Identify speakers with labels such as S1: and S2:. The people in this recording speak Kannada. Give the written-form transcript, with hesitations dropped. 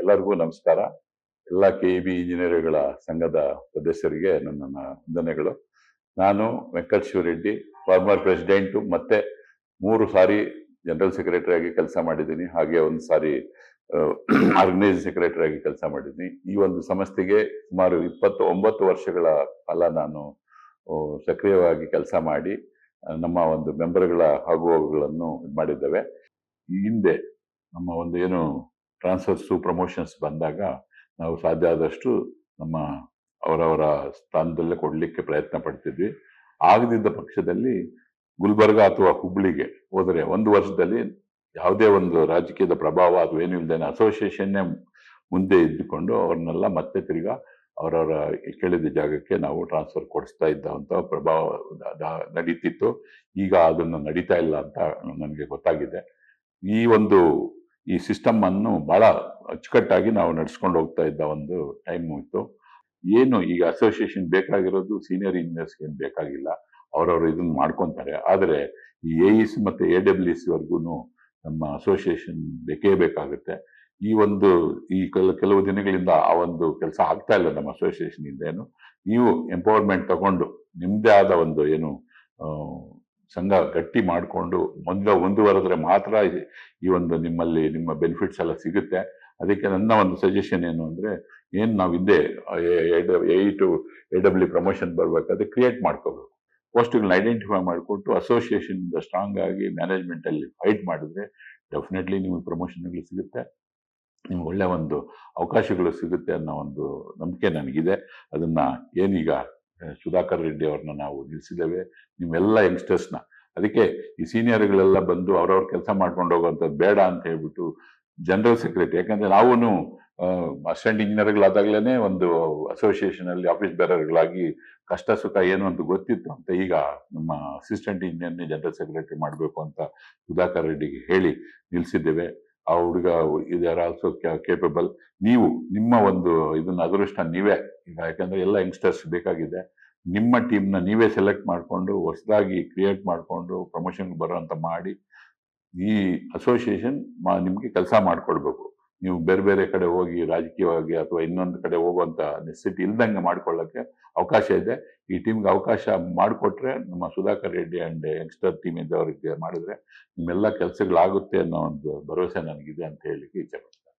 S1: ಎಲ್ಲರಿಗೂ ನಮಸ್ಕಾರ. ಎಲ್ಲ KEB ಇಂಜಿನಿಯರ್ಗಳ ಸಂಘದ ಸದಸ್ಯರಿಗೆ ನನ್ನ ವಂದನೆಗಳು. ನಾನು ವೆಂಕಟ್ ಶಿವರೆಡ್ಡಿ, ಫಾರ್ಮರ್ ಪ್ರೆಸಿಡೆಂಟು, ಮತ್ತೆ 3 ಸಾರಿ ಜನರಲ್ ಸೆಕ್ರೆಟರಿ ಆಗಿ ಕೆಲಸ ಮಾಡಿದ್ದೀನಿ. ಹಾಗೆ ಒಂದು ಸಾರಿ ಆರ್ಗನೈಸಿಂಗ್ ಸೆಕ್ರೆಟರಿ ಆಗಿ ಕೆಲಸ ಮಾಡಿದ್ದೀನಿ. ಈ ಒಂದು ಸಂಸ್ಥೆಗೆ ಸುಮಾರು 29 ವರ್ಷಗಳ ಕಾಲ ನಾನು ಸಕ್ರಿಯವಾಗಿ ಕೆಲಸ ಮಾಡಿ ನಮ್ಮ ಒಂದು ಮೆಂಬರ್ಗಳ ಆಗುಹೋಗುಗಳನ್ನು ಮಾಡಿದ್ದೇವೆ. ಈ ಹಿಂದೆ ನಮ್ಮ ಒಂದು ಏನು ಟ್ರಾನ್ಸ್ಫರ್ಸು ಪ್ರಮೋಷನ್ಸ್ ಬಂದಾಗ ನಾವು ಸಾಧ್ಯ ಆದಷ್ಟು ನಮ್ಮ ಅವರವರ ಸ್ಥಾನದಲ್ಲೇ ಕೊಡಲಿಕ್ಕೆ ಪ್ರಯತ್ನ ಪಡ್ತಿದ್ವಿ. ಆಗದಿದ್ದ ಪಕ್ಷದಲ್ಲಿ ಗುಲ್ಬರ್ಗ ಅಥವಾ ಹುಬ್ಳಿಗೆ ಹೋದರೆ 1 ವರ್ಷದಲ್ಲಿ ಯಾವುದೇ ಒಂದು ರಾಜಕೀಯದ ಪ್ರಭಾವ ಅಥವಾ ಏನು ಇಲ್ಲದೇನೆ ಅಸೋಸಿಯೇಷನ್ನೇ ಮುಂದೆ ಇದ್ದುಕೊಂಡು ಅವ್ರನ್ನೆಲ್ಲ ಮತ್ತೆ ತಿರ್ಗಾ ಅವರವರ ಕೇಳಿದ ಜಾಗಕ್ಕೆ ನಾವು ಟ್ರಾನ್ಸ್ಫರ್ ಕೊಡಿಸ್ತಾ ಇದ್ದಂಥ ಪ್ರಭಾವ ನಡೀತಿತ್ತು. ಈಗ ಅದನ್ನು ನಡೀತಾ ಇಲ್ಲ ಅಂತ ನನಗೆ ಗೊತ್ತಾಗಿದೆ. ಈ ಸಿಸ್ಟಮ್ ಅನ್ನು ಬಹಳ ಅಚ್ಚುಕಟ್ಟಾಗಿ ನಾವು ನಡ್ಸ್ಕೊಂಡು ಹೋಗ್ತಾ ಇದ್ದ ಒಂದು ಟೈಮ್ ಇತ್ತು. ಏನು ಈಗ ಅಸೋಸಿಯೇಷನ್ ಬೇಕಾಗಿರೋದು ಸೀನಿಯರ್ ಇಂಜಿನಿಯರ್ಸ್ಗೆ ಏನು ಬೇಕಾಗಿಲ್ಲ, ಅವರವರು ಇದನ್ನ ಮಾಡ್ಕೊತಾರೆ. ಆದರೆ ಈ AEC ಮತ್ತೆ AWEC ವರ್ಗು ನಮ್ಮ ಅಸೋಸಿಯೇಷನ್ ಬೇಕೇ ಬೇಕಾಗುತ್ತೆ. ಈ ಕೆಲವು ದಿನಗಳಿಂದ ಆ ಒಂದು ಕೆಲಸ ಆಗ್ತಾ ಇಲ್ಲ ನಮ್ಮ ಅಸೋಸಿಯೇಷನ್ ಇಂದ. ನೀವು ಎಂಪವರ್ಮೆಂಟ್ ತಗೊಂಡು ನಿಮ್ದೇ ಆದ ಒಂದು ಏನು ಸಂಘ ಗಟ್ಟಿ ಮಾಡಿಕೊಂಡು ಮುಂದುವರೆದ್ರೆ ಮಾತ್ರ ಈ ಒಂದು ನಿಮ್ಮ ಬೆನಿಫಿಟ್ಸ್ ಎಲ್ಲ ಸಿಗುತ್ತೆ. ಅದಕ್ಕೆ ನನ್ನ ಒಂದು ಸಜೆಷನ್ ಏನು ಅಂದ್ರೆ, ನಾವು ಹಿಂದೆ AE to AWE ಪ್ರಮೋಷನ್ ಬರ್ಬೇಕಾದ್ರೆ ಕ್ರಿಯೇಟ್ ಮಾಡ್ಕೋಬೇಕು. ಪೋಸ್ಟ್ಗಳನ್ನ ಐಡೆಂಟಿಫೈ ಮಾಡಿಕೊಟ್ಟು ಅಸೋಸಿಯೇಷನ್ ಇಂದ ಸ್ಟ್ರಾಂಗ್ ಆಗಿ ಮ್ಯಾನೇಜ್ಮೆಂಟ್ ಅಲ್ಲಿ ಫೈಟ್ ಮಾಡಿದ್ರೆ ಡೆಫಿನೆಟ್ಲಿ ನಿಮಗೆ ಪ್ರಮೋಷನ್ಗಳು ಸಿಗುತ್ತೆ, ನಿಮ್ಗೆ ಒಳ್ಳೆ ಒಂದು ಅವಕಾಶಗಳು ಸಿಗುತ್ತೆ ಅನ್ನೋ ಒಂದು ನಂಬಿಕೆ ನನಗಿದೆ. ಅದನ್ನ ಏನೀಗ ಸುಧಾಕರ್ ರೆಡ್ಡಿ ಅವ್ರನ್ನ ನಾವು ನಿಲ್ಲಿಸಿದ್ದೇವೆ, ನಿಮ್ಮೆಲ್ಲ ಯಂಗ್ಸ್ಟರ್ಸ್ನ. ಅದಕ್ಕೆ ಈ ಸೀನಿಯರ್ಗಳೆಲ್ಲ ಬಂದು ಅವ್ರವ್ರ ಕೆಲಸ ಮಾಡ್ಕೊಂಡು ಹೋಗುವಂಥದ್ದು ಬೇಡ ಅಂತ ಹೇಳ್ಬಿಟ್ಟು ಜನರಲ್ ಸೆಕ್ರೆಟರಿ, ಯಾಕಂದ್ರೆ ನಾವು ಅಸಿಸ್ಟೆಂಟ್ ಇಂಜಿನಿಯರ್ಗಳಾದಾಗ್ಲೇನೆ ಒಂದು ಅಸೋಸಿಯೇಷನ್ ಅಲ್ಲಿ ಆಫೀಸ್ ಬೇರರ್ಗಳಾಗಿ ಕಷ್ಟ ಸುಖ ಏನು ಅಂತ ಗೊತ್ತಿತ್ತು ಅಂತ ಈಗ ನಮ್ಮ ಅಸಿಸ್ಟೆಂಟ್ ಇಂಜಿನಿಯರ್ನೇ ಜನರಲ್ ಸೆಕ್ರೆಟರಿ ಮಾಡಬೇಕು ಅಂತ ಸುಧಾಕರ್ ರೆಡ್ಡಿಗೆ ಹೇಳಿ ನಿಲ್ಲಿಸಿದ್ದೇವೆ. ಆ ಹುಡುಗ ಆರ್ ಆಲ್ಸೋ ಕೇಪಬಲ್. ನೀವು ನಿಮ್ಮ ಒಂದು ಇದನ್ನ ಅದೃಷ್ಟ ನೀವೇ ಈಗ, ಯಾಕಂದ್ರೆ ಎಲ್ಲ ಯಂಗ್ಸ್ಟರ್ಸ್ ಬೇಕಾಗಿದೆ. ನಿಮ್ಮ ಟೀಮ್ನ ನೀವೇ ಸೆಲೆಕ್ಟ್ ಮಾಡಿಕೊಂಡು ಹೊಸದಾಗಿ ಕ್ರಿಯೇಟ್ ಮಾಡಿಕೊಂಡು ಪ್ರಮೋಷನ್ ಬರೋಂತ ಮಾಡಿ ಈ ಅಸೋಸಿಯೇಷನ್ ನಿಮ್ಗೆ ಕೆಲಸ ಮಾಡ್ಕೊಡ್ಬೇಕು. ನೀವು ಬೇರೆ ಬೇರೆ ಕಡೆ ಹೋಗಿ ರಾಜಕೀಯವಾಗಿ ಅಥವಾ ಇನ್ನೊಂದು ಕಡೆ ಹೋಗುವಂತ ನೆಸೆಸಿಟಿ ಇಲ್ದಂಗೆ ಮಾಡ್ಕೊಳ್ಳಕ್ಕೆ ಅವಕಾಶ ಇದೆ. ಈ ಟೀಮ್ಗೆ ಅವಕಾಶ ಮಾಡಿಕೊಟ್ರೆ, ನಮ್ಮ Sudhakar Reddy and youngster team ಇದ್ದವರಿಗೆ ಮಾಡಿದ್ರೆ ನಿಮ್ಮೆಲ್ಲ ಕೆಲಸಗಳಾಗುತ್ತೆ ಅನ್ನೋ ಒಂದು ಭರವಸೆ ನನಗಿದೆ ಅಂತ ಹೇಳಲಿಕ್ಕೆ ಇಚ್ಛೆ ಪಡ್ತೇನೆ.